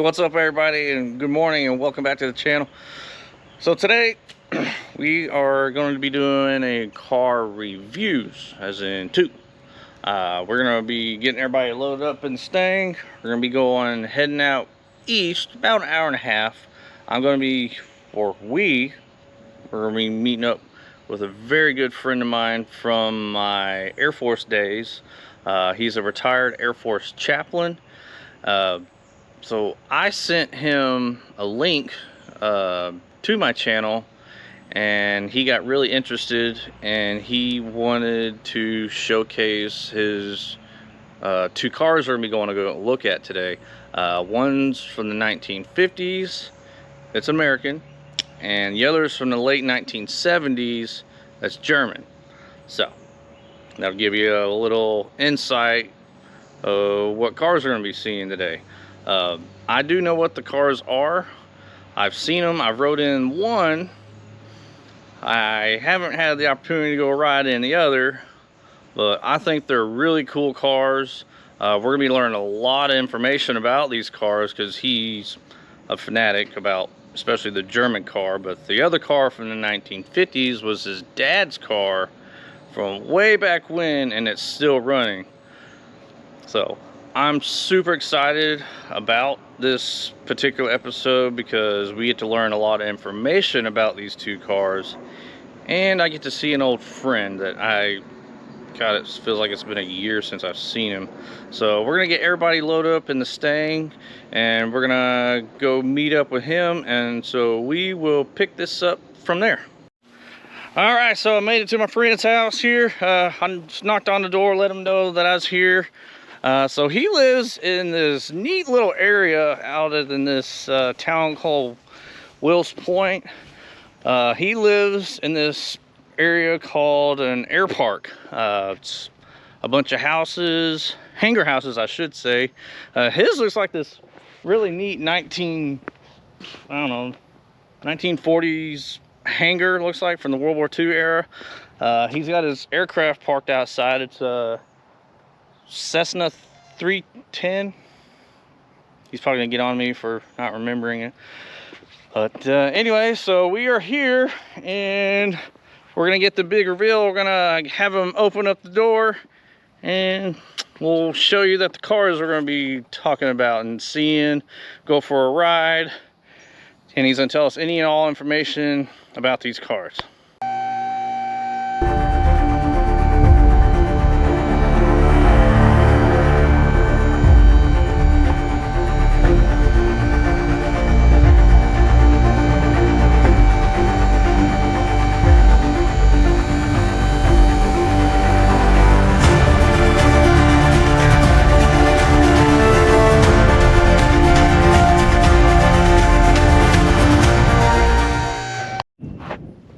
what's up everybody, and good morning and welcome back to the channel. So today we are going to be doing a car reviews, as in two. We're going to be getting everybody loaded up in the Stang. We're going to be heading out east about an hour and a half. We're going to be meeting up with a very good friend of mine from my Air Force days. He's a retired Air Force chaplain. So I sent him a link to my channel, and he got really interested, and he wanted to showcase his two cars we're going to be going to go look at today. One's from the 1950s, it's American, and the other's from the late 1970s, that's German. So that'll give you a little insight of what cars we're going to be seeing today. I do know what the cars are. I've seen them. I've rode in one. I haven't had the opportunity to go ride in the other, but I think they're really cool cars. We're going to be learning a lot of information about these cars because he's a fanatic about especially the German car. But the other car from the 1950s was his dad's car from way back when, and it's still running. So I'm super excited about this particular episode because we get to learn a lot of information about these two cars, and I get to see an old friend that God, it feels like it's been a year since I've seen him. So we're gonna get everybody loaded up in the Stang, and we're gonna go meet up with him, and so we will pick this up from there. All right, so I made it to my friend's house here. I just knocked on the door, let him know that I was here. So he lives in this neat little area out in this town called Wills Point. He lives in this area called an air park. It's a bunch of houses, hangar houses I should say. His looks like this really neat 1940s hangar, looks like, from the World War II era. He's got his aircraft parked outside. It's Cessna 310. He's probably gonna get on me for not remembering it, but anyway, so we are here and we're gonna get the big reveal. We're gonna have him open up the door and we'll show you that the cars we're gonna be talking about and seeing, go for a ride, and he's gonna tell us any and all information about these cars.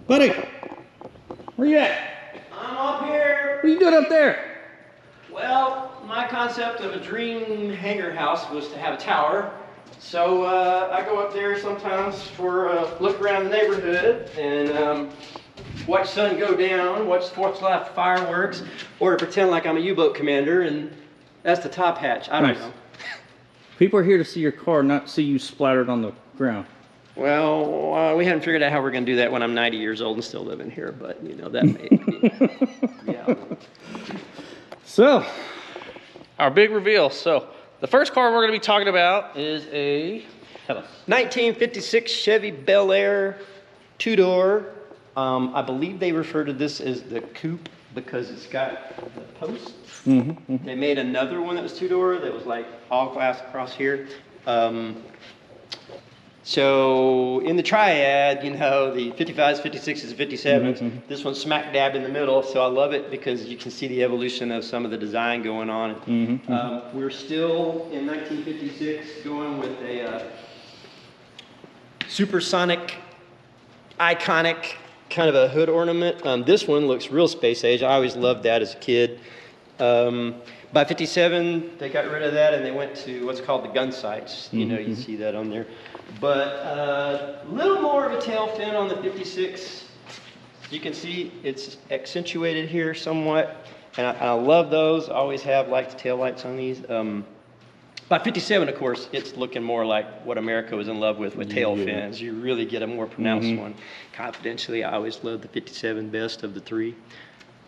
Buddy, where you at? I'm up here. What are you doing up there? Well, my concept of a dream hangar house was to have a tower. So I go up there sometimes for a look around the neighborhood and watch sun go down, watch 4th of July fireworks, or to pretend like I'm a U-boat commander, and that's the top hatch. I don't know. People are here to see your car, not see you splattered on the ground. Well, we haven't figured out how we're going to do that when I'm 90 years old and still living here, but you know, that may be, yeah. So, our big reveal. So, the first car we're going to be talking about is a 1956 Chevy Bel Air 2-door. I believe they refer to this as the coupe because it's got the posts. They made another one that was 2-door that was like all glass across here. So in the triad, you know, the 55s, 56s, and 57s, this one's smack dab in the middle. So I love it because you can see the evolution of some of the design going on. We're still in 1956 going with a supersonic, iconic kind of a hood ornament. This one looks real space age. I always loved that as a kid. By 57, they got rid of that and they went to what's called the gun sights. You know, you see that on there. But a little more of a tail fin on the 56. You can see it's accentuated here somewhat. And I love those. I always have liked the tail lights on these. By 57, of course, it's looking more like what America was in love with tail fins. You really get a more pronounced one. Confidentially, I always loved the 57 best of the three.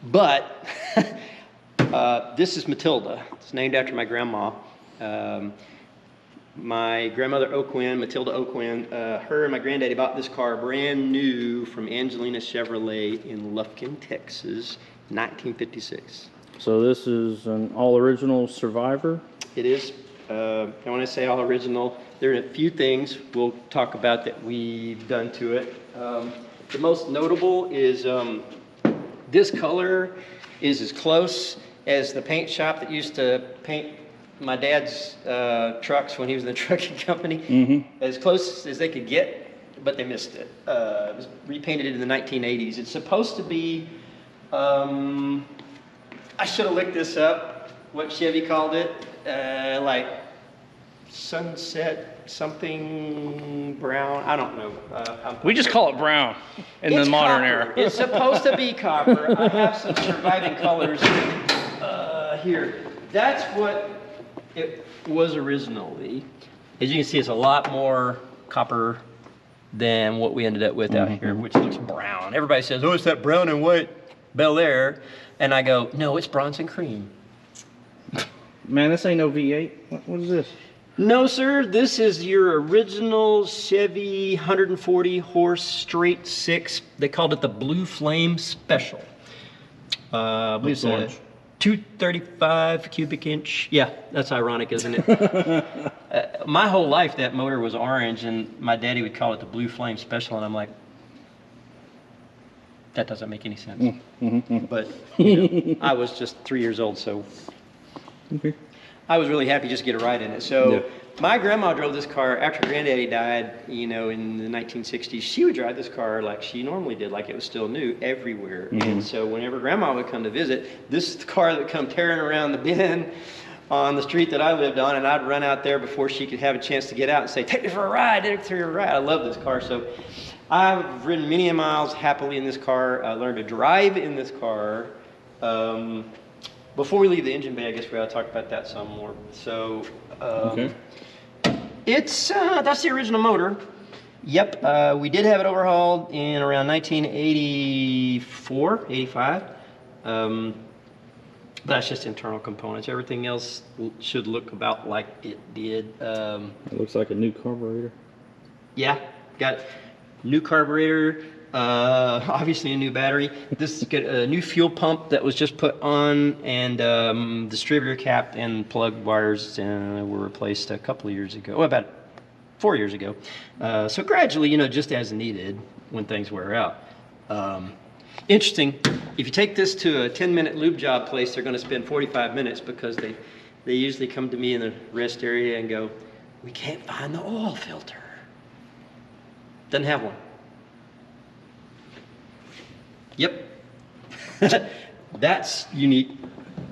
But this is Matilda. It's named after my grandma. My grandmother O'Quinn, Matilda O'Quinn, her and my granddaddy bought this car brand new from Angelina Chevrolet in Lufkin, Texas, 1956. So this is an all-original Survivor? It is. And when I say all original, there are a few things we'll talk about that we've done to it. The most notable is this color is as close as the paint shop that used to paint my dad's trucks when he was in the trucking company, as close as they could get, but they missed it. It was repainted in the 1980s. It's supposed to be, I should have looked this up, what Chevy called it, like sunset something brown. I don't know. We just call it brown in the modern era. It's supposed to be copper. I have some surviving colors here. That's what it was originally. As you can see, it's a lot more copper than what we ended up with out here, which looks brown. Everybody says, oh, it's that brown and white Bel Air. And I go, no, it's bronze and cream. Man, this ain't no V8. What is this? No, sir. This is your original Chevy 140 horse straight six. They called it the Blue Flame Special. I believe it's a 235 cubic inch. Yeah, that's ironic, isn't it? My whole life, that motor was orange, and my daddy would call it the Blue Flame Special, and I'm like, that doesn't make any sense. But you know, I was just 3 years old, so I was really happy just to get a ride in it. So my grandma drove this car after Granddaddy died, you know, in the 1960s. She would drive this car like she normally did, like it was still new everywhere. And so whenever Grandma would come to visit, this is the car that would come tearing around the bend on the street that I lived on, and I'd run out there before she could have a chance to get out and say, take me for a ride, take me for a ride. I love this car. So I've ridden many miles happily in this car. I learned to drive in this car. Before we leave the engine bay, I guess we ought to talk about that some more. So, it's that's the original motor. Yep, we did have it overhauled in around 1984, 85. But that's just internal components. Everything else should look about like it did. It looks like a new carburetor. Yeah, got new carburetor. Obviously a new battery. This is a new fuel pump that was just put on, and distributor cap and plug wires were replaced a couple of years ago. Well, about 4 years ago. So gradually, you know, just as needed when things wear out. Interesting. If you take this to a 10-minute lube job place, they're going to spend 45 minutes because they usually come to me in the rest area and go, "We can't find the oil filter." Doesn't have one. Yep. That's unique.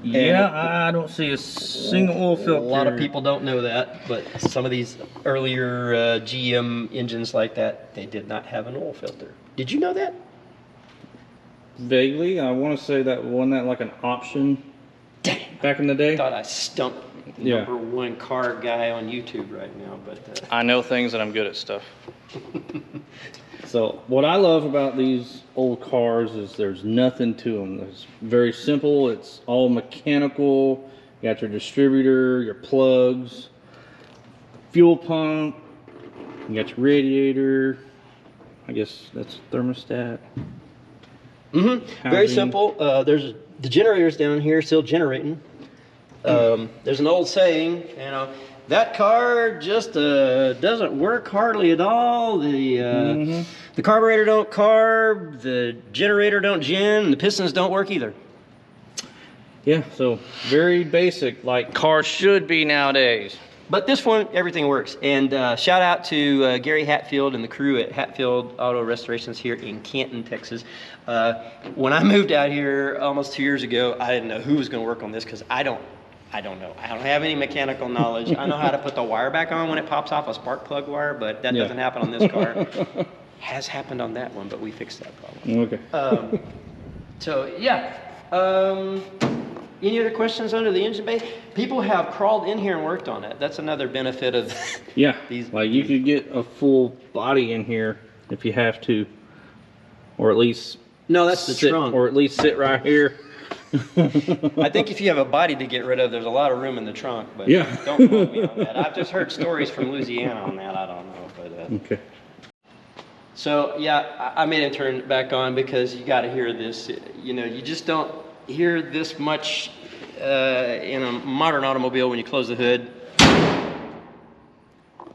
Yeah, I don't see a single oil filter. A lot of people don't know that, but some of these earlier GM engines like that, they did not have an oil filter. Did you know that? Vaguely, I want to say that wasn't that like an option. Dang. Back in the day. I thought I stumped number one car guy on YouTube right now, but I know things and I'm good at stuff. So what I love about these old cars is there's nothing to them. It's very simple. It's all mechanical. You got your distributor, your plugs, fuel pump. You got your radiator. I guess that's thermostat. Very simple. There's the generators down here still generating. There's an old saying, you know, that car just doesn't work hardly at all. The carburetor don't carb, the generator don't gen, and the pistons don't work either. Yeah, so very basic, like cars should be nowadays. But this one, everything works. And shout out to Gary Hatfield and the crew at Hatfield Auto Restorations here in Canton, Texas. When I moved out here almost 2 years ago, I didn't know who was going to work on this because I don't know. I don't have any mechanical knowledge. I know how to put the wire back on when it pops off, a spark plug wire, but that doesn't happen on this car. Has happened on that one, but we fixed that problem. Okay. So yeah, Any other questions under the engine bay? People have crawled in here and worked on it. That's another benefit of yeah. these. Like you could get a full body in here if you have to, or at least No, that's the trunk. or at least sit right here. I think if you have a body to get rid of, there's a lot of room in the trunk. But yeah. Don't quote me on that. I've just heard stories from Louisiana on that. I don't know, but. Okay. So yeah, I made it turn back on because you got to hear this. You know, you just don't hear this much in a modern automobile when you close the hood.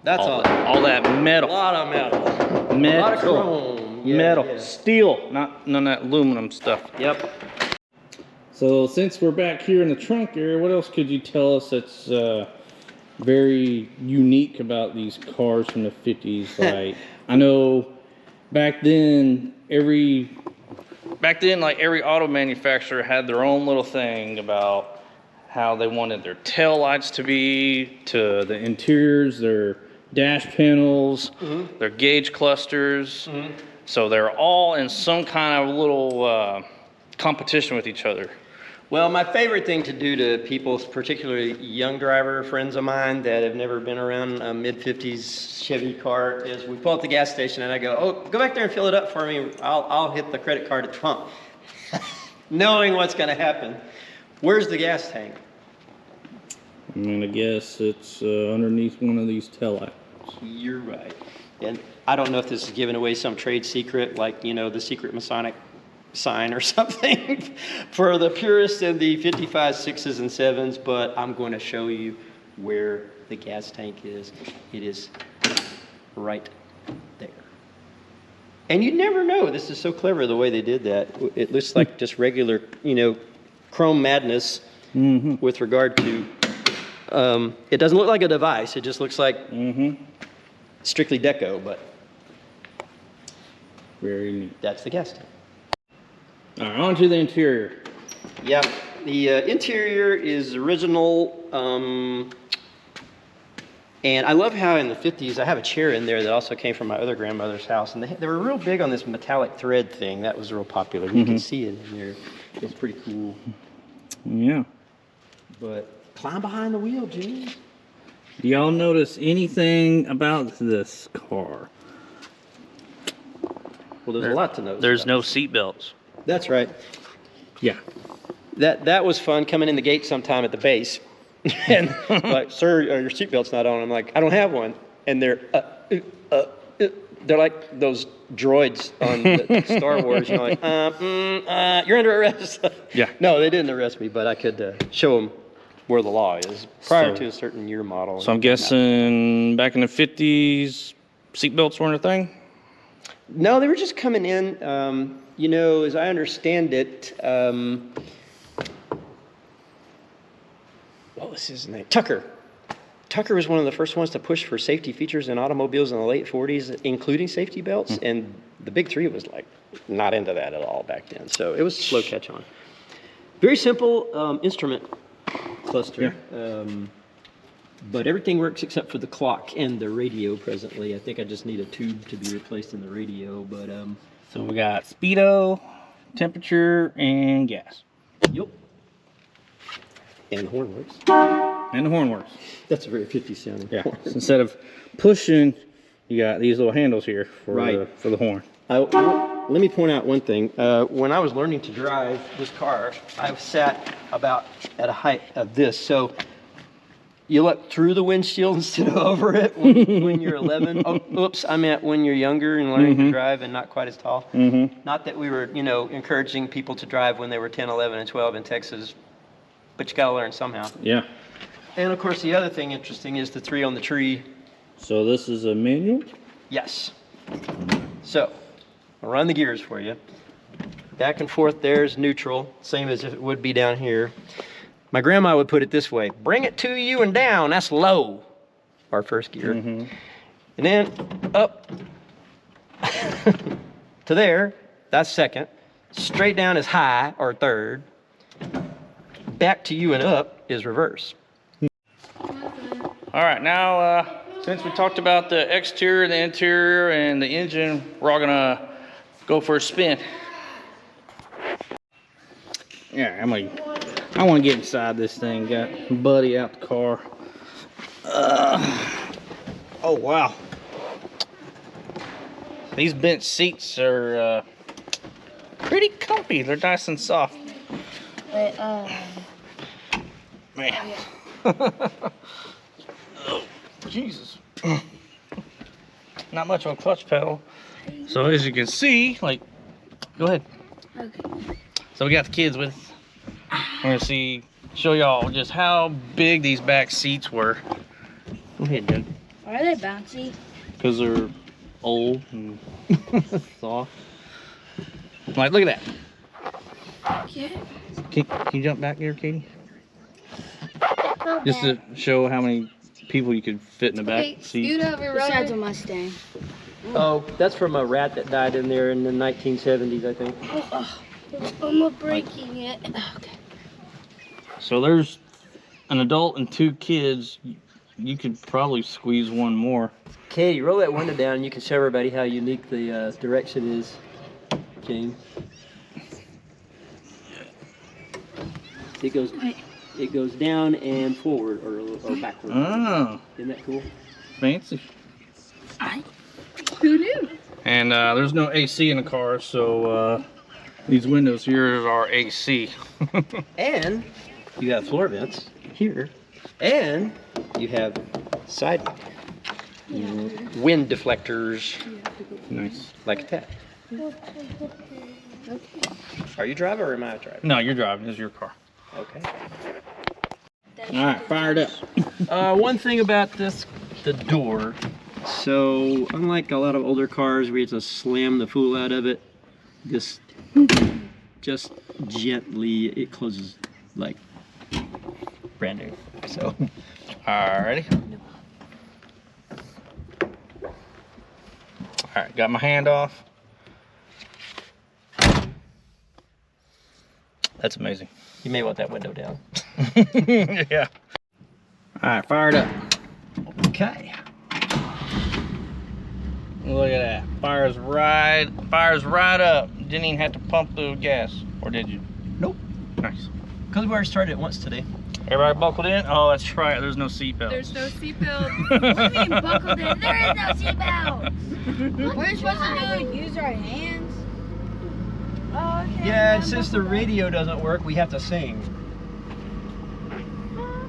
That's all that metal. A lot of metal. Metal. A lot of chrome. Yeah, metal. yeah. Steel. None of that aluminum stuff. Yep. So since we're back here in the trunk area, what else could you tell us that's very unique about these cars from the 50s? Like, I know back then, like every auto manufacturer had their own little thing about how they wanted their tail lights to be, to the interiors, their dash panels, their gauge clusters. So they're all in some kind of little competition with each other. Well, my favorite thing to do to people, particularly young driver friends of mine that have never been around a mid-50s Chevy car, is we pull up the gas station and I go, oh, go back there and fill it up for me. I'll hit the credit card at the pump. Knowing what's going to happen. Where's the gas tank? I'm going to guess it's underneath one of these taillights. You're right. And I don't know if this is giving away some trade secret, like, you know, the secret Masonic sign or something for the purists in the 55s, 6s, and 7s, but I'm going to show you where the gas tank is. It is right there. And you'd never know. This is so clever the way they did that. It looks like just regular, you know, chrome madness with regard to, it doesn't look like a device. It just looks like strictly deco, but very neat. That's the gas tank. All right, on to the interior. Yep, the interior is original, and I love how in the 50s, I have a chair in there that also came from my other grandmother's house, and they were real big on this metallic thread thing. That was real popular. You can see it in there. It's pretty cool. Yeah. But climb behind the wheel, Gene. Do y'all notice anything about this car? Well, there's a lot to notice. There's no seat belts. That's right. Yeah. That was fun coming in the gate sometime at the base. And like, sir, your seatbelt's not on. I'm like, I don't have one. And they're like those droids on the Star Wars. You know, like, you're under arrest. Yeah. No, they didn't arrest me, but I could show them where the law is prior to a certain year model. So I'm guessing back in the 50s, seatbelts weren't a thing? No, they were just coming in. You know, as I understand it, what was his name? Tucker. Tucker was one of the first ones to push for safety features in automobiles in the late 40s, including safety belts. And the big three was like not into that at all back then. So it was slow catch on. Very simple instrument cluster. Yeah. But everything works except for the clock and the radio presently. I think I just need a tube to be replaced in the radio, but so we got speedo, temperature, and gas. Yep. And the horn works. And the horn works. That's a very 50 sounding horn. So instead of pushing, you got these little handles here for the horn. Let me point out one thing. When I was learning to drive this car, I sat about at a height of this. So you look through the windshield instead of over it when you're 11. Oh, oops, I meant when you're younger and learning to drive and not quite as tall. Not that we were, you know, encouraging people to drive when they were 10, 11, and 12 in Texas, but you got to learn somehow. Yeah. And of course, the other thing interesting is the 3 on the tree. So this is a manual? Yes. So I'll run the gears for you. Back and forth there's neutral, same as if it would be down here. My grandma would put it this way: bring it to you and down, that's low, our first gear. And then up to there, that's second. Straight down is high, or third. Back to you and up is reverse. All right, now since we talked about the exterior, the interior, and the engine, we're all gonna go for a spin. Yeah, I'm like, I want to get inside this thing. Got Buddy out the car. Oh wow. These bench seats are pretty comfy. They're nice and soft. Wait, Man. Oh, Jesus. Not much of a clutch pedal. So as you can see, like, go ahead. okay. So we got the kids with us. We're gonna show y'all just how big these back seats were. Go ahead, Doug. Why are they bouncy? Because they're old and soft. Like, look at that. Yeah. Can you jump back there, Katie? Just to show how many people you could fit in the back seat. Besides a Mustang. Oh, that's from a rat that died in there in the 1970s, I think. I'm not breaking it. Okay. So there's an adult and 2 kids. You could probably squeeze one more. Katie, roll that window down and you can show everybody how unique the direction is, James. It goes down and forward or backward. Oh, Isn't that cool? fancy. Who knew? And there's no AC in the car, so these windows here are AC. And you have floor vents here, and you have side wind deflectors Nice. like that. Are you driving or am I driving? No, you're driving. This is your car. Okay. All right, fired up. One thing about the door. So, unlike a lot of older cars where you have to slam the fool out of it, this just gently, it closes like brand new. So, Alrighty. Alright, got my hand off. That's amazing. you may want that window down. Yeah. Alright, fired up. Okay. Look at that. Fires right up. Didn't even have to pump the gas. Or did you? Nope. Nice. Because we already started it once today. Everybody buckled in? Oh, that's right. There's no seatbelt. There's no seatbelt. What do you mean buckled in? There is no seatbelt. We're supposed to use our hands. Oh, okay. Yeah, and since the radio doesn't work, we have to sing.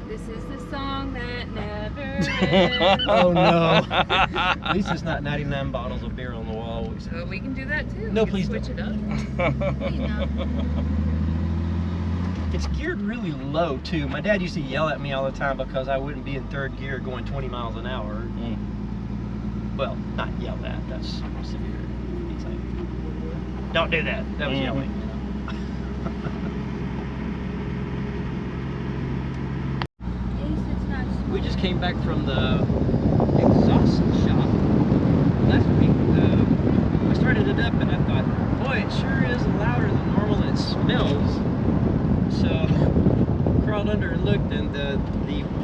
This is the song that never ends. Oh no. At least it's not 99 bottles of beer on the wall. So we can do that too. No, We can please switch it up. Please no. It's geared really low too. My dad used to yell at me all the time because I wouldn't be in third gear going 20 miles an hour. Well, not yell at, that's severe. He's like, don't do that. That was yelling. We just came back from the exhaust shop last week. I started it up and I thought, boy, it sure is louder than normal and it smells. So crawled under and looked, and the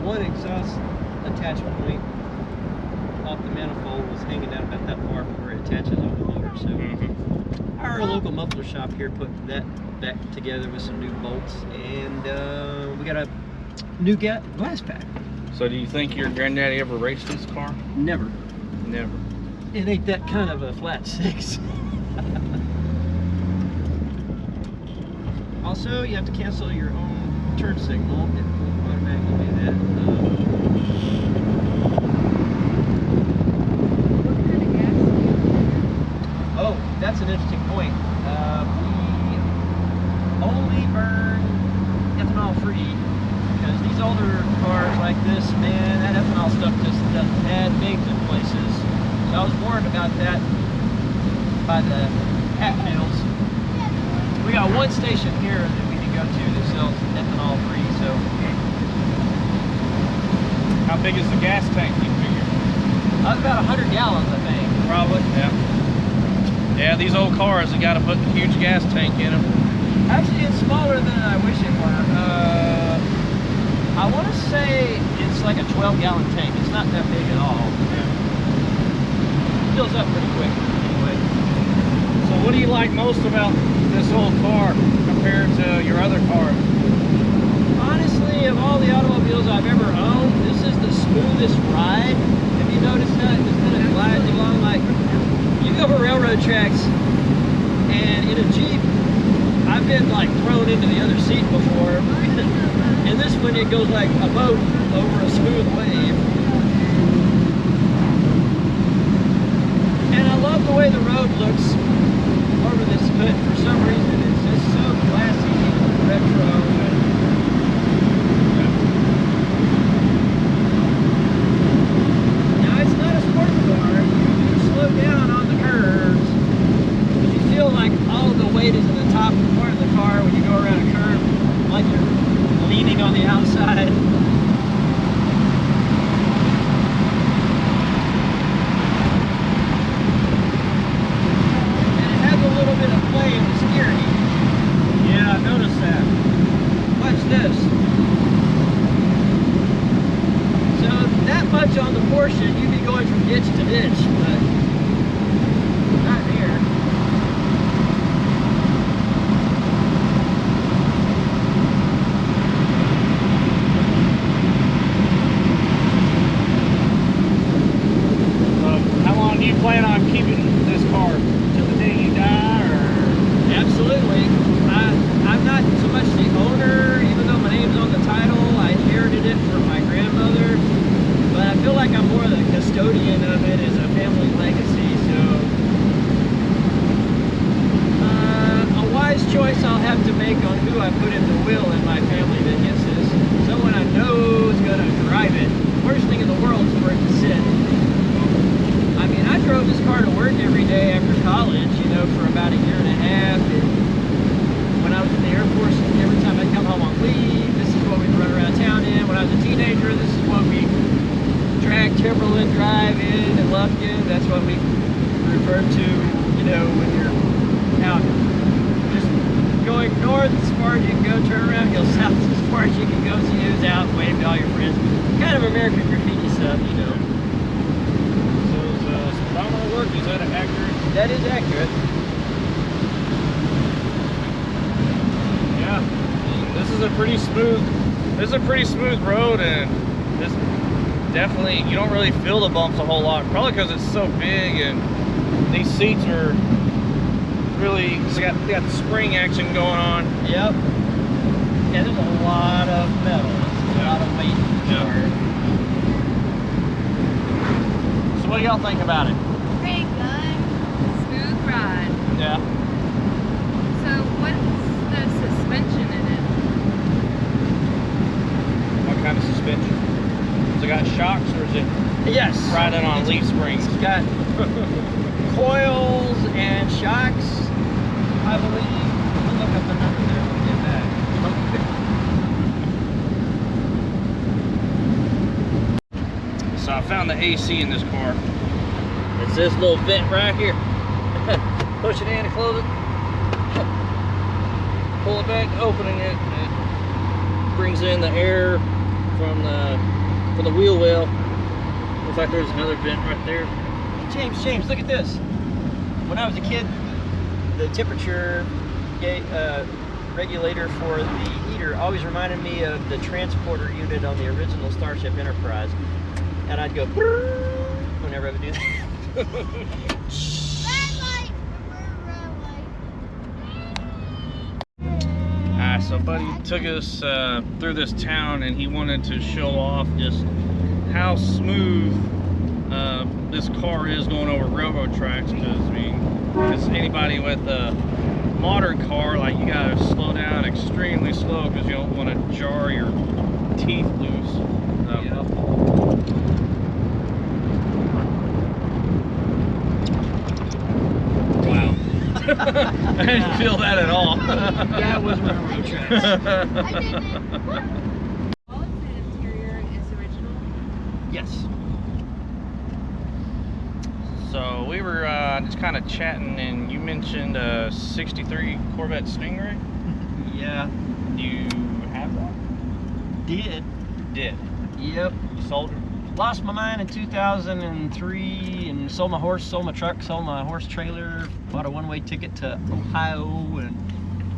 one exhaust attachment point off the manifold was hanging down about that far from where it attaches on the motor. So our local muffler shop here put that back together with some new bolts, and we got a new glass pack. So do you think your granddaddy ever raced this car? Never. Never. It ain't that kind of a flat six. Also, you have to cancel your own turn signal. It will automatically do that. What kind of gas do you have? Oh, that's an interesting point. We only burn ethanol free because these older cars like this, man, that ethanol stuff just doesn't add things in places. So I was warned about that by the Hatfields. We got one station here that we can go to that sells ethanol free, so. How big is the gas tank, you figure? About 100 gallons, I think. Probably, yeah. Yeah, these old cars, they got to put a huge gas tank in them. Actually, it's smaller than I wish it were. I want to say it's like a 12-gallon tank. It's not that big at all. It fills up pretty quick, anyway. So what do you like most about this old car compared to your other car? of all the automobiles I've ever owned, this is the smoothest ride. Have you noticed that? It just kind of glides along like, you go over railroad tracks, and in a Jeep, I've been like thrown into the other seat before. And this one, it goes like a boat over a smooth wave. And I love the way the road looks over this hood for some reason. It's just so classy, retro. Now it's not a sports car. You slow down on the curves, but you feel like all of the weight is in the top part of the car when you go around a curve, like you're leaning on the outside. On the Porsche, you'd be going from ditch to ditch, but not here. How long do you plan on keeping this car? Till the day you die, or? Absolutely. I'm not so much the owner, even though my name's on the title. I inherited it from my grandmother. But I feel like I'm more the custodian of it as a family legacy, so a wise choice I'll have to make on who I put in the wheel in my family that gets this. Someone I know is going to drive it. Worst thing in the world is for it to sit. I mean, I drove this car to work every day after college, you know, for about a year and a half. And when I was in the Air Force, every time I'd come home on leave, this is what we'd run around town in. When I was a teenager, this is what we drag Timberland Drive in Lufkin. That's what we refer to, you know, when you're out just going north as far as you can go, turn around, go south as far as you can go, see who's out, wave to all your friends. Kind of American graffiti stuff, you know. So is speedometer work, is that accurate? That is accurate. Yeah. This is a pretty smooth road, and this definitely, you don't really feel the bumps a whole lot, probably because it's so big, and these seats are really, they got the spring action going on. Yep. Yeah, there's a lot of metal. There's a lot of weight in the car. So what do y'all think about it? Pretty good. Smooth ride. Yeah. So what's the suspension in it? What kind of suspension? Has it got shocks, or is it Yes. riding on leaf springs? It's got coils and shocks, I believe. We'll look up the number there when we get back. So I found the AC in this car. It's this little vent right here. Push it in and close it. Pull it back, opening it. It brings in the air from the wheel well. Looks like there's another vent right there. James, look at this. When I was a kid, the temperature regulator for the heater always reminded me of the transporter unit on the original Starship Enterprise. And I'd go whenever I would do that. So buddy took us through this town, and he wanted to show off just how smooth this car is going over railroad tracks, because I mean, because anybody with a modern car, like, you gotta slow down extremely slow because you don't want to jar your teeth loose. Yeah. Wow. I didn't feel that at all. That was railroad tracks. All of the interior is original. Yes. So we were just kind of chatting, and you mentioned a '63 Corvette Stingray. Yeah. You have one? Did. Did. Yep. You sold it? Lost my mind in 2003 and sold my horse, sold my truck, sold my horse trailer, bought a one-way ticket to Ohio, and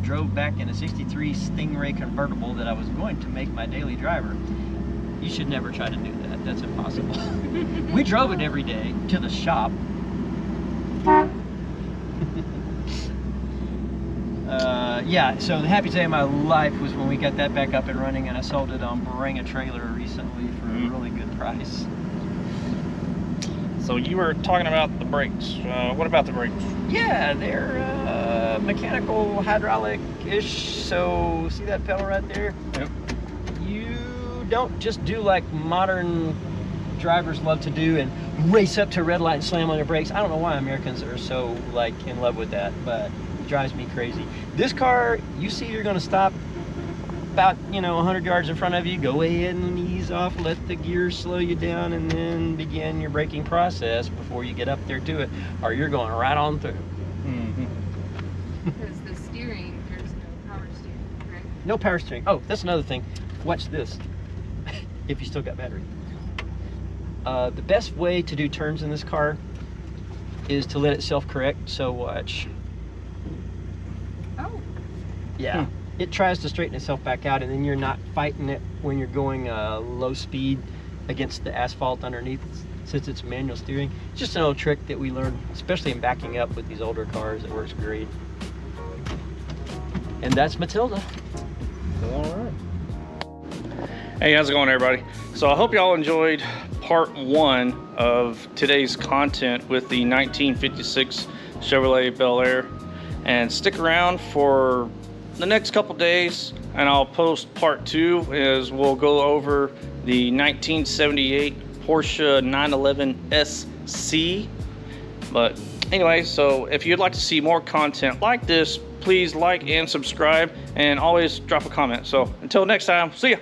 drove back in a 63 Stingray convertible that I was going to make my daily driver. You should never try to do that. That's impossible. We drove it every day to the shop. Yeah, so the happy day of my life was when we got that back up and running, and I sold it on Bring a Trailer recently for a really good price. So you were talking about the brakes. What about the brakes? Yeah, they're mechanical, hydraulic-ish. So see that pedal right there? Yep. You don't just do like modern drivers love to do and race up to a red light and slam on your brakes. I don't know why Americans are so like in love with that, but it drives me crazy. This car, you see you're gonna stop about 100 yards in front of you, go ahead and ease off, let the gears slow you down, and then begin your braking process before you get up there to it, or you're going right on through. Because the steering, there's no power steering, correct? No power steering. Oh, that's another thing. Watch this. If you still got battery. The best way to do turns in this car is to let it self-correct. So watch. Oh. Yeah. It tries to straighten itself back out, and then you're not fighting it when you're going low speed against the asphalt underneath, since it's manual steering. It's just an old trick that we learned, especially in backing up with these older cars. It works great. And that's Matilda. All right. Hey, how's it going, everybody? So I hope y'all enjoyed part 1 of today's content with the 1956 Chevrolet Bel Air, and stick around for the next couple days and I'll post part 2 as we'll go over the 1978 Porsche 911 SC. But anyway, so if you'd like to see more content like this, please like and subscribe, and always drop a comment. So until next time, see ya.